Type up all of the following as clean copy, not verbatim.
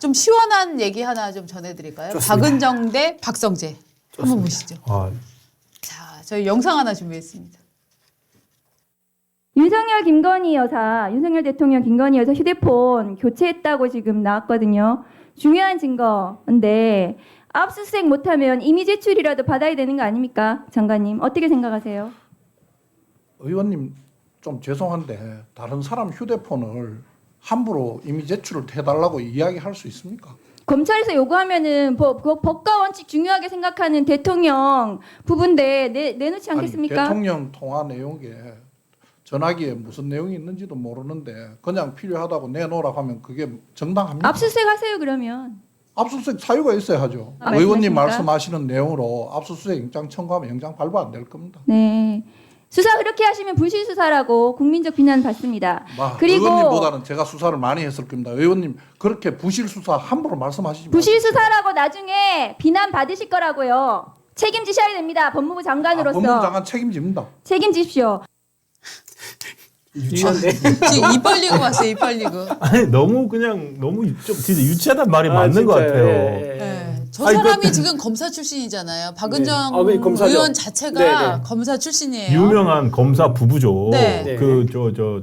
좀 시원한 얘기 하나 좀 전해드릴까요? 좋습니다. 박은정 대 박성재. 한번 보시죠. 아, 자, 저희 영상 하나 준비했습니다. 윤석열 대통령 김건희 여사 휴대폰 교체했다고 지금 나왔거든요. 중요한 증거인데 압수수색 못하면 이미 제출이라도 받아야 되는 거 아닙니까? 장관님 어떻게 생각하세요? 의원님 좀 죄송한데 다른 사람 휴대폰을 함부로 이미 제출을 해달라고 이야기할 수 있습니까? 검찰에서 요구하면은 법과 원칙 중요하게 생각하는 대통령 부분인데 내놓지 않겠습니까? 아니, 대통령 통화 내용에 전화기에 무슨 내용이 있는지도 모르는데 그냥 필요하다고 내놓으라고 하면 그게 정당합니까? 압수수색 하세요 그러면. 압수수색 사유가 있어야 하죠. 아, 의원님 말씀하십니까? 말씀하시는 내용으로 압수수색 영장 청구하면 영장 발부 안 될 겁니다. 네. 수사 그렇게 하시면 불실 수사라고 국민적 비난 받습니다. 그리고 의원님보다는 제가 수사를 많이 했을 겁니다. 의원님 그렇게 부실 수사 함부로 말씀하시지 마십시오. 부실 수사라고 나중에 비난 받으실 거라고요. 책임지셔야 됩니다. 법무부 장관으로서. 법무부 장관 책임집니다. 책임지십시오. 유치한데. 지금 입 벌리고 왔어요, 입 벌리고. 아니 너무 좀 진짜 유치하다는 말이 맞는 것 진짜요? 같아요. 예, 예. 네. 저 아니, 사람이 지금 검사 출신이잖아요. 박은정 네. 검사죠. 의원 자체가 네, 네. 검사 출신이에요. 유명한 검사 부부죠. 네. 네.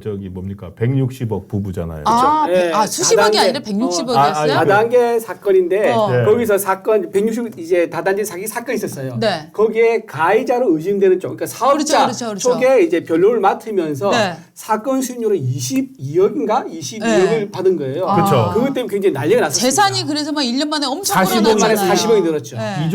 저기 뭡니까 160억 부부잖아요. 아, 네. 수십억이 4단계. 아니라 160억이었어요? 아, 4단계 사건인데 네. 거기서 사건 160 이제 다단계 사기 사건이 있었어요. 네. 거기에 가해자로 의심되는 쪽, 그러니까 사업자 그렇죠, 그렇죠. 쪽에 이제 변론을 맡으면서 네. 사건 수익률은 22억인가 22억을 네. 받은 거예요. 그렇죠. 그것 때문에 굉장히 난리가 났었어요. 재산이 그래서 막 1년 만에 엄청 40억 늘어났잖아요. 만에 40억이 늘었죠. 네.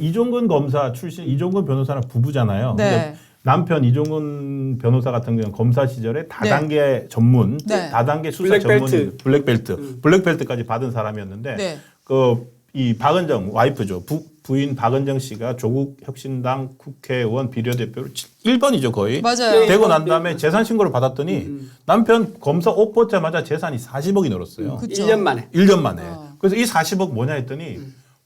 이종근 검사 출신 이종근 변호사랑 부부잖아요. 네. 근데 남편 이종근 변호사 같은 경우는 검사 시절에 다단계 전문, 네. 다단계 수사 블랙벨트. 전문 블랙벨트까지 받은 사람이었는데 네. 이 박은정 와이프죠. 부인 박은정 씨가 조국 혁신당 국회의원 비례대표로 1번이죠 거의. 맞아요. 되고 난 다음에 재산 신고를 받았더니 남편 검사 옷 벗자마자 재산이 40억이 늘었어요. 그쵸. 1년 만에. 1년 만에. 그래서 이 40억 뭐냐 했더니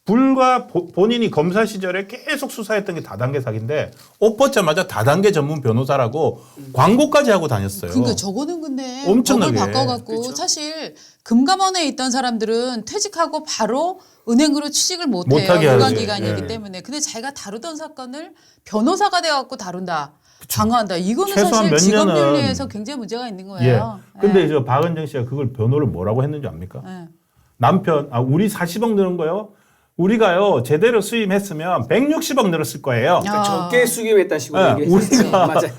불과 본인이 검사 시절에 계속 수사했던 게 다단계 사기인데 옷 벗자마자 다단계 전문 변호사라고 광고까지 하고 다녔어요. 그러니까 저거는 근데 엄청나게. 법을 바꿔갖고 사실 금감원에 있던 사람들은 퇴직하고 바로 은행으로 취직을 못해요. 못하게 유관 하지. 기간이기 예. 때문에. 근데 자기가 다루던 사건을 변호사가 돼갖고 다룬다. 방어한다. 이거는 최소한 사실 몇 직업 년은- 윤리에서 굉장히 문제가 있는 예. 거예요. 근데 저 박은정 씨가 그걸 변호를 뭐라고 했는지 압니까? 예. 남편, 우리 40억 늘은 거요? 우리가요, 제대로 수임했으면 160억 늘었을 거예요. 아. 적게 수임했다는 식으로 네, 얘기했어요. 맞아요.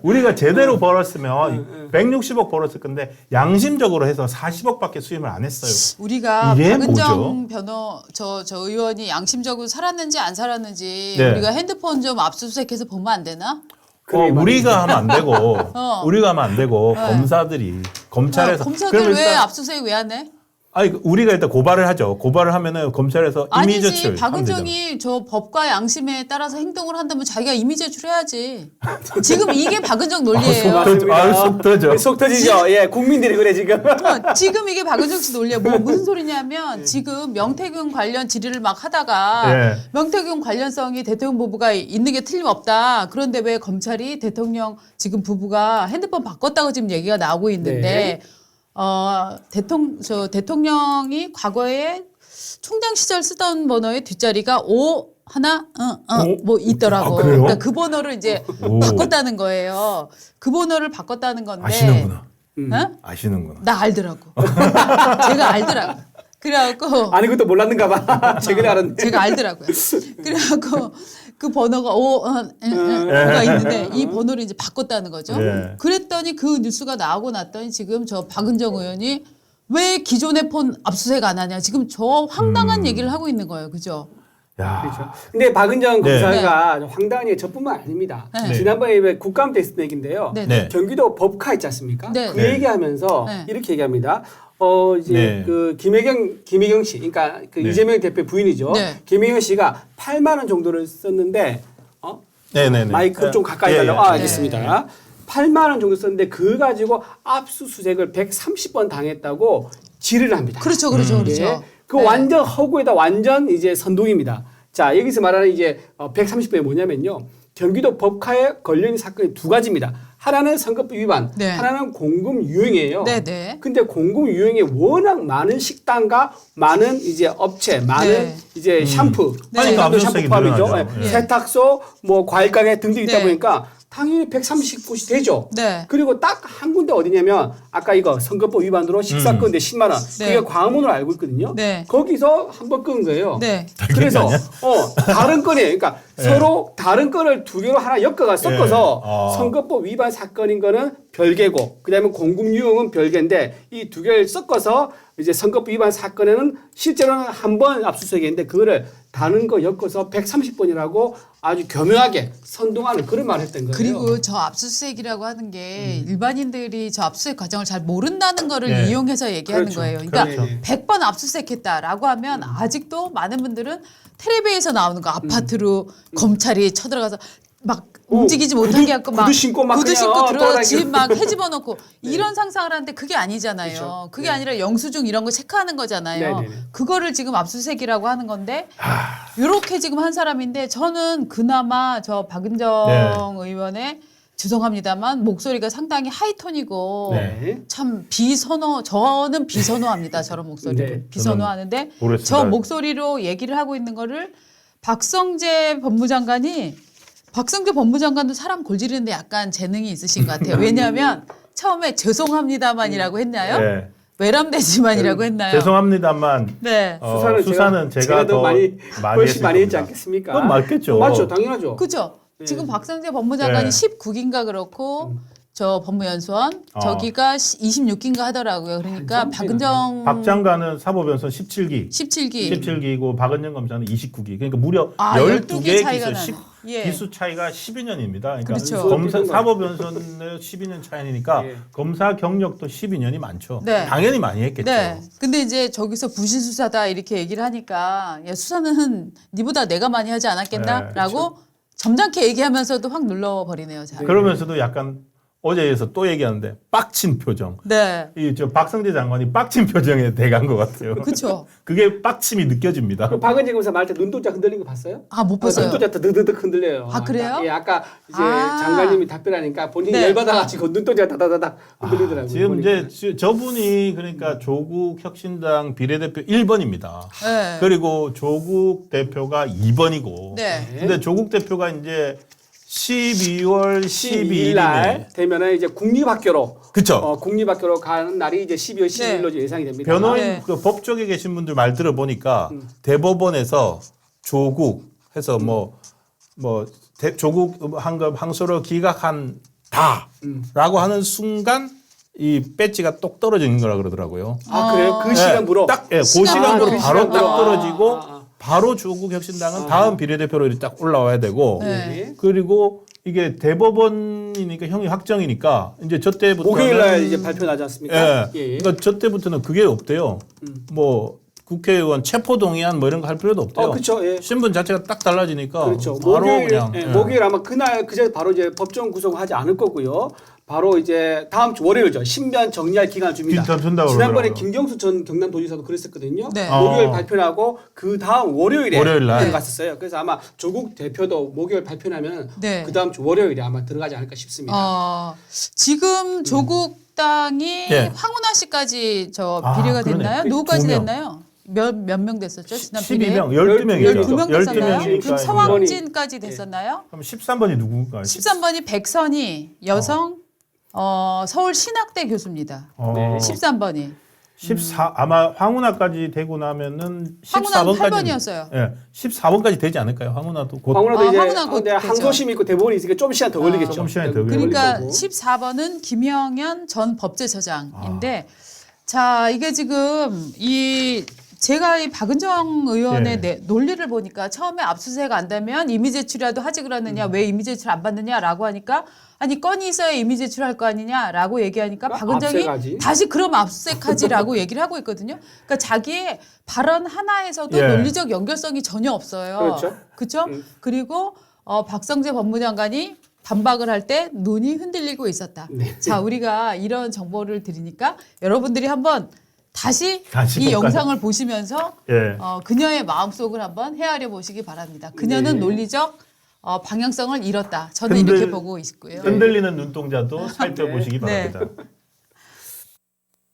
우리가 제대로 벌었으면 160억 벌었을 건데 양심적으로 해서 40억밖에 수임을 안 했어요. 우리가 이게 박은정 저 의원이 양심적으로 살았는지 안 살았는지 네. 우리가 핸드폰 좀 압수수색해서 보면 안 되나? 우리가 하면 안 되고, 우리가 하면 안 되고, 네. 검사들이, 검찰에서. 검사들 그러면 왜 일단- 압수수색 왜 안 해? 아니, 우리가 일단 고발을 하죠. 고발을 하면은 검찰에서 이미 아니지. 제출. 박은정이 저 법과 양심에 따라서 행동을 한다면 자기가 이미 제출해야지. 지금 이게 박은정 논리예요. 속 터져. 속 터지죠. 예, 국민들이 그래 지금. 지금 이게 박은정 씨 논리야. 무슨 소리냐면 지금 명태균 관련 질의를 막 하다가 예. 명태균 관련성이 대통령 부부가 있는 게 틀림없다. 그런데 왜 검찰이 대통령 지금 부부가 핸드폰 바꿨다고 지금 얘기가 나오고 있는데 대통령이 과거에 총장 시절 쓰던 번호의 뒷자리가 5 하나 뭐 있더라고. 아, 그래요? 그러니까 그 번호를 이제 오. 바꿨다는 거예요. 그 번호를 바꿨다는 건데 아시는구나. 어? 아시는구나. 나 알더라고. 제가 알더라고. 그래갖고 아니 그것도 몰랐는가 봐. 최근에 알았네. 제가 알더라고요. 그래갖고 그 번호가 5가 있는데 이 번호를 이제 바꿨다는 거죠. 예. 그랬더니 그 뉴스가 나오고 났더니 지금 저 박은정 의원이 왜 기존의 폰 압수수색 안 하냐. 지금 저 황당한 얘기를 하고 있는 거예요. 그죠? 야. 그렇죠. 근데 박은정 네. 검사가 황당한 게 저뿐만 아닙니다. 네. 지난번에 왜 국감 때 있었던 얘기인데요. 네. 네. 경기도 법카 있지 않습니까? 네. 그 네. 얘기하면서 네. 이렇게 얘기합니다. 이제 네. 그 김혜경 씨, 그러니까 그 네. 이재명 대표 부인이죠. 네. 김혜경 씨가 8만 원 정도를 썼는데 네네네. 마이크 좀 가까이 예, 달라고. 예. 알겠습니다. 8만 원 정도 썼는데 그거 가지고 압수수색을 130번 당했다고 질의를 합니다. 그렇죠. 그렇죠. 예. 그렇죠. 그 네. 완전 허구에다 완전 이제 선동입니다. 자, 여기서 말하는 이제 130번이 뭐냐면요. 경기도 법카에 걸려 있는 사건이 두 가지입니다. 하나는 선거법 위반, 네. 하나는 공금 유형이에요. 네네. 근데 공금 유형에 워낙 많은 식당과 많은 이제 업체, 많은 네. 이제 샴푸, 네. 샴푸 압수수색이 포함이죠. 늘어나죠. 예. 네. 세탁소, 뭐 과일 가게 등등 있다 네. 보니까 당연히 130곳이 되죠. 네. 그리고 딱 한 군데 어디냐면 아까 이거 선거법 위반으로 식사권대 10만 원. 네. 그게 광화문으로 알고 있거든요. 네. 거기서 한 번 끈 거예요. 네. 그래서 다른 건이에요. 그러니까 서로 다른 건을 두 개로 하나 엮어가 섞어서 선거법 위반 사건인 거는 별개고 그다음에 공금 유형은 별개인데 이 두 개를 섞어서 이제 선거법 위반 사건에는 실제로는 한 번 압수수색인데 그거를 다른 거 엮어서 130번이라고 아주 교묘하게 선동하는 그런 말을 했던 거예요. 그리고 저 압수수색이라고 하는 게 일반인들이 저 압수수색 과정을 잘 모른다는 거를 네. 이용해서 얘기하는 그렇죠. 거예요. 그러니까 그렇죠. 100번 압수수색했다라고 하면 아직도 많은 분들은 텔레비에서 나오는 거 아파트로 검찰이 쳐들어가서 막 움직이지 못하게 하고 막 구두 신고 막 구두 그냥 신고 들어가서 돌아다니고. 집 막 헤집어 놓고 이런 상상을 하는데 그게 아니잖아요. 그렇죠. 그게 네. 아니라 영수증 이런 거 체크하는 거잖아요. 네네네. 그거를 지금 압수수색이라고 하는 건데 이렇게 지금 한 사람인데 저는 그나마 저 박은정 네. 의원의 죄송합니다만 목소리가 상당히 하이톤이고 네. 참 저는 비선호합니다. 저런 목소리를 네. 비선호하는데 모르겠습니다. 저 목소리로 얘기를 하고 있는 거를 박성재 법무장관도 사람 골지르는데 약간 재능이 있으신 것 같아요. 왜냐하면 처음에 죄송합니다만이라고 했나요? 네. 외람되지만이라고 했나요? 죄송합니다만 네. 수사는 제가 더 더 많이 많이 훨씬 했을 많이 했지 겁니다. 않겠습니까? 그건 맞겠죠. 맞죠, 당연하죠. 그죠? 네. 지금 박성재 법무장관이 네. 19기인가 그렇고 저 법무연수원 저기가 26기인가 하더라고요. 그러니까 한참 박은정 박 장관은 사법연수원 17기. 17기 17기고 박은정 검사는 29기. 그러니까 무려 12개 12개의 차이가 기수, 나요. 예. 기수 차이가 12년입니다. 그러니까 그렇죠. 검사 사법연수원의 12년 차이니까 예. 검사 경력도 12년이 많죠. 네. 당연히 많이 했겠죠. 네. 근데 이제 저기서 부실 수사다 이렇게 얘기를 하니까 야, 수사는 니보다 내가 많이 하지 않았겠나라고 점잖게 얘기하면서도 확 눌러버리네요. 자. 그러면서도 약간 어제에서 또 얘기하는데 빡친 표정. 네. 이 저 박성재 장관이 빡친 표정에 대간 것 같아요. 그렇죠. 그게 빡침이 느껴집니다. 그 박은재 검사 말할 때 눈동자 흔들린 거 봤어요? 아, 못 봤어요. 눈동자 드드득 흔들려요. 아, 그래요? 예, 아까 이제 아. 장관님이 답변하니까 본인이 네. 열받아가지고 눈동자 다다다닥 흔들리더라고요. 지금 보니까. 이제 저분이 그러니까 조국 혁신당 비례대표 1번입니다. 네. 그리고 조국 대표가 2번이고. 네. 근데 조국 대표가 이제 12월 12일 날 12일이네. 되면은 이제 국립학교로 그쵸. 국립학교로 가는 날이 이제 12월 12일로 예상이 됩니다. 변호인 네. 그 법조계 계신 분들 말 들어보니까 대법원에서 조국 해서 조국 항소를 기각한다라고 하는 순간 이 배지가 똑 떨어지는 거라 그러더라고요. 아, 그래요? 그 네. 시간부로 그 시간부로 그 바로 시간부로. 딱 떨어지고 아. 바로 조국 혁신당은 다음 비례대표로 딱 올라와야 되고 네. 그리고 이게 대법원이니까 형이 확정이니까 이제 저 때부터 목요일 날 이제 발표 나지 않습니까? 예. 그러니까 저 때부터는 그게 없대요. 뭐 국회의원 체포 동의안 뭐 이런 거 할 필요도 없대요. 그렇죠. 예. 신분 자체가 딱 달라지니까 그렇죠. 바로 목요일, 그냥 목요일 아마 그날 그제 바로 이제 법정 구속하지 않을 거고요. 바로 이제 다음 주 월요일이죠. 신변 정리할 기간을 줍니다. 준다고 지난번에 그러더라고요. 김경수 전 경남도지사도 그랬었거든요. 네. 목요일 발표하고 그 다음 월요일에 월요일 날. 들어갔었어요. 그래서 아마 조국 대표도 목요일 발표나면 네. 그 다음 주 월요일에 아마 들어가지 않을까 싶습니다. 지금 조국 당이 네. 황운하 씨까지 저 아, 비례가 그러네. 됐나요? 누구까지 2명. 됐나요? 몇 명 됐었죠? 지난 비례? 12명, 12명이죠. 12명 됐었나요? 12명이니까 그럼 서왕진까지 됐었나요? 그럼 13번이 누군가요? 13번이 백선희 여성 서울 신학대 교수입니다. 어, 13번이. 14 아마 황운하까지 되고 나면은 황운하는 14번까지 8번이었어요. 예. 14번까지 되지 않을까요? 황운하도 곧 황운하도 이제 황운하 곧 근데 되죠. 항소심이 있고 대법원이 있으니까 좀 시간 더 걸리겠죠. 좀 시간이 더 그러니까 걸리고. 14번은 김영현 전 법제처장인데 자 이게 지금 제가 이 박은정 의원의 예. 논리를 보니까 처음에 압수수색 안 되면 이미 제출이라도 하지 그러느냐 왜 이미 제출 안 받느냐라고 하니까 아니 건이 있어야 이미 제출할 거 아니냐라고 얘기하니까 박은정이 압수해가지. 다시 그럼 압수수색하지라고 얘기를 하고 있거든요. 그러니까 자기의 발언 하나에서도 예. 논리적 연결성이 전혀 없어요. 그렇죠. 그렇죠? 그리고 박성재 법무장관이 반박을 할 때 눈이 흔들리고 있었다. 네. 자, 우리가 이런 정보를 드리니까 여러분들이 한번 다시 다시 이 볼까요? 영상을 보시면서 예. 그녀의 마음속을 한번 헤아려 보시기 바랍니다. 그녀는 네. 논리적 방향성을 잃었다. 저는 흔들- 이렇게 보고 있고요. 흔들리는 눈동자도 살펴보시기 네. 바랍니다.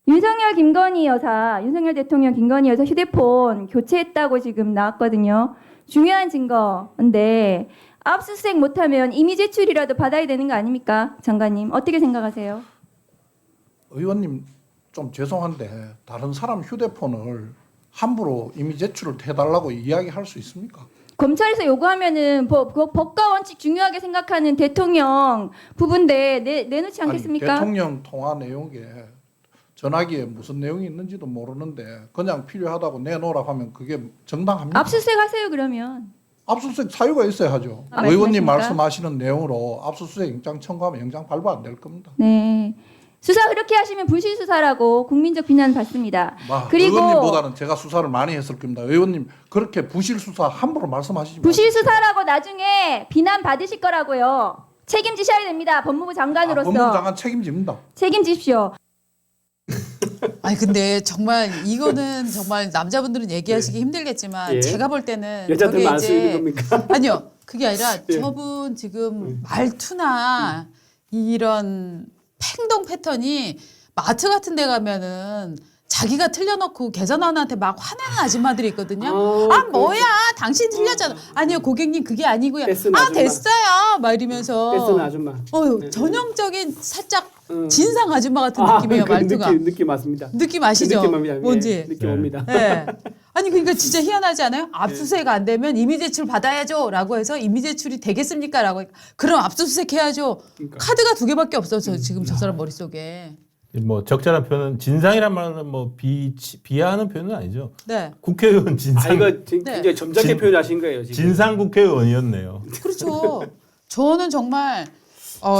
윤석열 김건희 여사, 윤석열 대통령 김건희 여사 휴대폰 교체했다고 지금 나왔거든요. 중요한 증거인데 압수수색 못하면 이미 제출이라도 받아야 되는 거 아닙니까? 장관님 어떻게 생각하세요? 의원님 좀 죄송한데 다른 사람 휴대폰을 함부로 이미 제출을 해달라고 이야기할 수 있습니까? 검찰에서 요구하면은 법과 원칙 중요하게 생각하는 대통령 부분인데 내놓지 않겠습니까? 아니, 대통령 통화 내용에 전화기에 무슨 내용이 있는지도 모르는데 그냥 필요하다고 내놓으라고 하면 그게 정당합니까? 압수수색 하세요 그러면. 압수수색 사유가 있어야 하죠. 아, 의원님 말씀하십니까? 말씀하시는 내용으로 압수수색 영장 청구하면 영장 발부 안 될 겁니다. 네. 수사 그렇게 하시면 불실 수사라고 국민적 비난 받습니다. 그리고 의원님보다는 제가 수사를 많이 했을 겁니다. 의원님 그렇게 부실 수사 함부로 말씀하시지 부실 마십시오. 수사라고 나중에 비난 받으실 거라고요. 책임지셔야 됩니다. 법무부 장관으로서. 법무부 장관 책임집니다. 책임지십시오. 아니 근데 정말 이거는 정말 남자분들은 얘기하시기 힘들겠지만 예. 제가 볼 때는 여자들만 저게 알 수 있는 겁니까? 아니요 그게 아니라 예. 저분 지금 말투나 이런 행동 패턴이 마트 같은 데 가면은 자기가 틀려놓고 계산원한테 막 화내는 아줌마들이 있거든요. 아 뭐야 당신 틀렸잖아. 아니요 고객님 그게 아니고요. 떼쓰는 아 아줌마. 됐어요 막 이러면서 떼쓰는 아줌마. 전형적인 살짝 진상 아줌마 같은 느낌이에요 그 말투가. 느낌 맞습니다. 느낌 아시죠? 느낌 옵니다. 뭔지. 예, 느낌 네. 옵니다. 네. 아니 그러니까 진짜 희한하지 않아요? 압수수색 안 되면 이미 제출 받아야죠라고 해서 이미 제출이 되겠습니까라고 그럼 압수수색 해야죠. 그러니까. 카드가 2개밖에 없어 저 지금 저 사람 머릿속에. 뭐 적절한 표현은 진상이란 말은 뭐 비하하는 표현은 아니죠. 네. 국회의원 진상 이거 네. 굉장히 점잖게 진- 표현하신 거예요. 지금. 진상 국회의원이었네요. 그렇죠. 저는 정말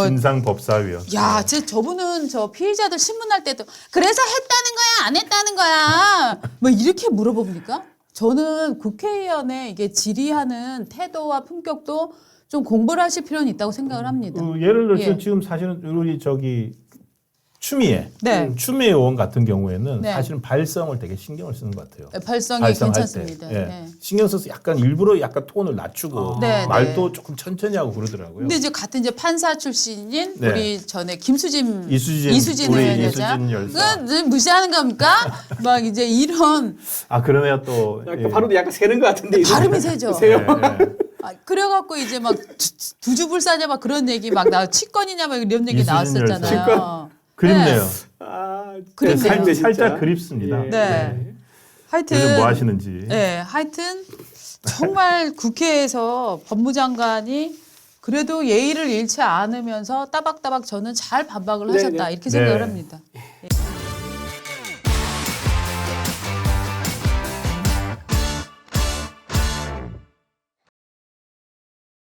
진상 법사위원. 야, 저분은 저 피해자들 신문할 때도 그래서 했다는 거야, 안 했다는 거야, 뭐 이렇게 물어봅니까? 저는 국회의원의 이게 질의하는 태도와 품격도 좀 공부를 하실 필요는 있다고 생각을 합니다. 예를 들어서 예. 지금 사실은 우리 저기 추미애 네, 추미애 의원 같은 경우에는 네. 사실은 발성을 되게 신경을 쓰는 것 같아요. 발성이 발성할 괜찮습니다. 때. 예. 네. 신경 써서 약간 일부러 약간 톤을 낮추고 네, 말도 네. 조금 천천히 하고 그러더라고요. 근데 이제 같은 이제 판사 출신인 네. 우리 전에 김수진 이수진 우리 우리 여자 이수진 열사. 그건 무시하는 겁니까? 막 이제 이런 아 그러네요 또. 약간 발음도 약간 새는 것 같은데. 이거. 발음이 세죠. 세요. 예. 그래갖고 이제 막 두주불사냐 막 그런 얘기 막 나 치권이냐 막 이런 얘기 이수진 나왔었잖아요. 그립네요. 아, 그립네요. 재밌네, 진짜. 살짝 그립습니다. 예. 네. 하여튼 요즘 뭐 하시는지. 네, 하여튼 정말 국회에서 법무장관이 그래도 예의를 잃지 않으면서 따박따박 저는 잘 반박을 네, 하셨다 네. 이렇게 생각을 네. 합니다.